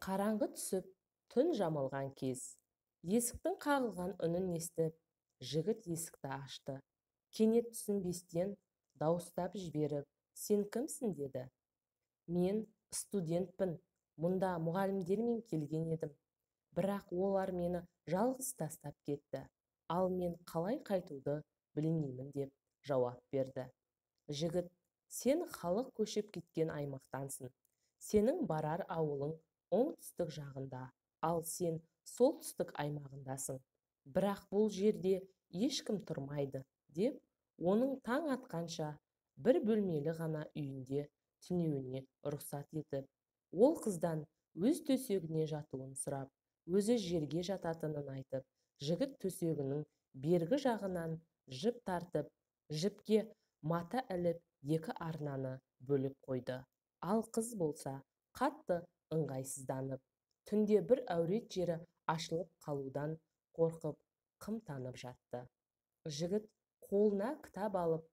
Қараңғы түсіп, түн жамылған кез. Есіктің қағылған үнін естіп, жігіт есікті ашты. Кенет түсінбестен дауыстап жіберіп, «Сен кімсің?» деді. «Мен студентпін, мұнда мұғалімдермен келген едім. Бірақ олар мені жалғыз тастап кетті. Ал мен қалай қайтуды білмеймін» деп жауап берді. Жігіт: «Сен халық көшіп кеткен аймақтансың. Сенің барар ауылың оңтүстік жағында, ал сен солтүстік аймағындасың. Бірақ бұл жерде ешкім тұрмайды» деп оның таң атқанша бір бөлмелі ғана үйінде түнеуіне рұқсат етіп, ол қыздан өз төсегіне жатуын сұрап, өзі жерге жататынын айтып, жігіт төсегінің бергі жағынан жіп тартып, жіпке мата іліп екі арнаны бөліп қойды. Ал қыз болса қатты ыңғайсызданып, түнде бір әурет жері ашылып қалудан қорқып, қымтанып жатты. Жігіт қолына кітап алып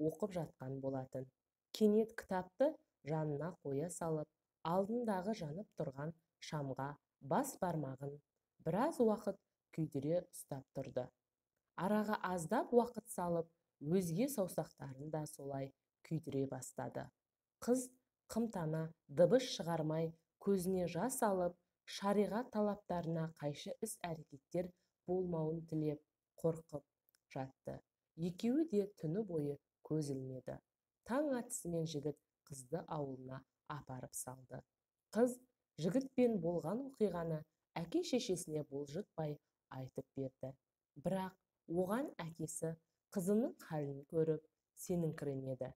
оқып жатқан болатын. Кенет кітапты жанына қоя салып, алдындағы жанып тұрған шамға бас бармағын біраз уақыт күйдіре ұстап тұрды. Араға аздап уақыт салып, өзге саусақтарын да солай күйдіре бастады. Қыз қымтана дыбыс шығармай, көзіне жас алып, шариғат талаптарына қайшы іс-әрекеттер болмауын тілеп, қорқып жатты. Екеуі де түні бойы көз ілмеді. Таң атысымен жігіт қызды ауылына апарып салды. Қыз жігітпен болған оқиғаны әке-шешесіне бұлжытпай айтып берді. Бірақ оған әкесі қызының халін көріп сеніңкіремеді.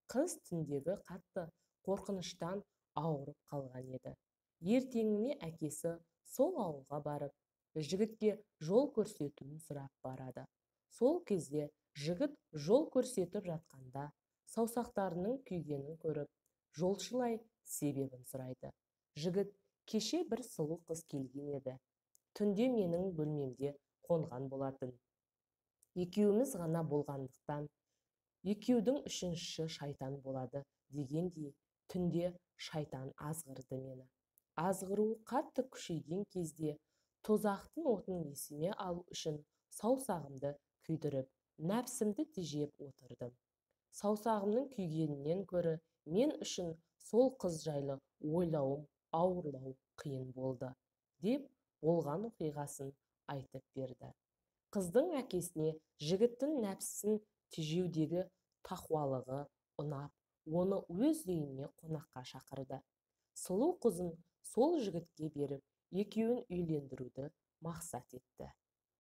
Қыз түндегі қатты қорқыныштан ауырып қалған еді. Ертеңіне әкесі сол ауылға барып, жігітке жол көрсетуін сұрап барады. Сол кезде жігіт жол көрсетіп жатқанда, саусақтарының күйгенін көріп, жолшылай себебін сұрайды. Жігіт: «Кеше бір сұлу қыз келген еді. Түнде менің бөлмемде қонған болатын. Екеуміз ғана болғандықтан, екеудің үшіншісі шайтан болады» дегендей, түнде шайтан азғырды мені. Азғыруы қатты күшейген кезде тозақтың отын есіме алу үшін саусағымды күйдіріп, нәпсімді тежеп отырдым. Саусағымның күйгенінен көрі мен үшін сол қыз жайлы ойлауым ауырлау қиын болды, деп болған оқиғасын айтып берді. Қыздың әкесіне жігіттің нәпсісін тежеудегі тақуалығы ұнап, оны өз үйіне қонаққа шақырды. Сұлу қызын сол жігітке беріп, екеуін үйлендіруді мақсат етті.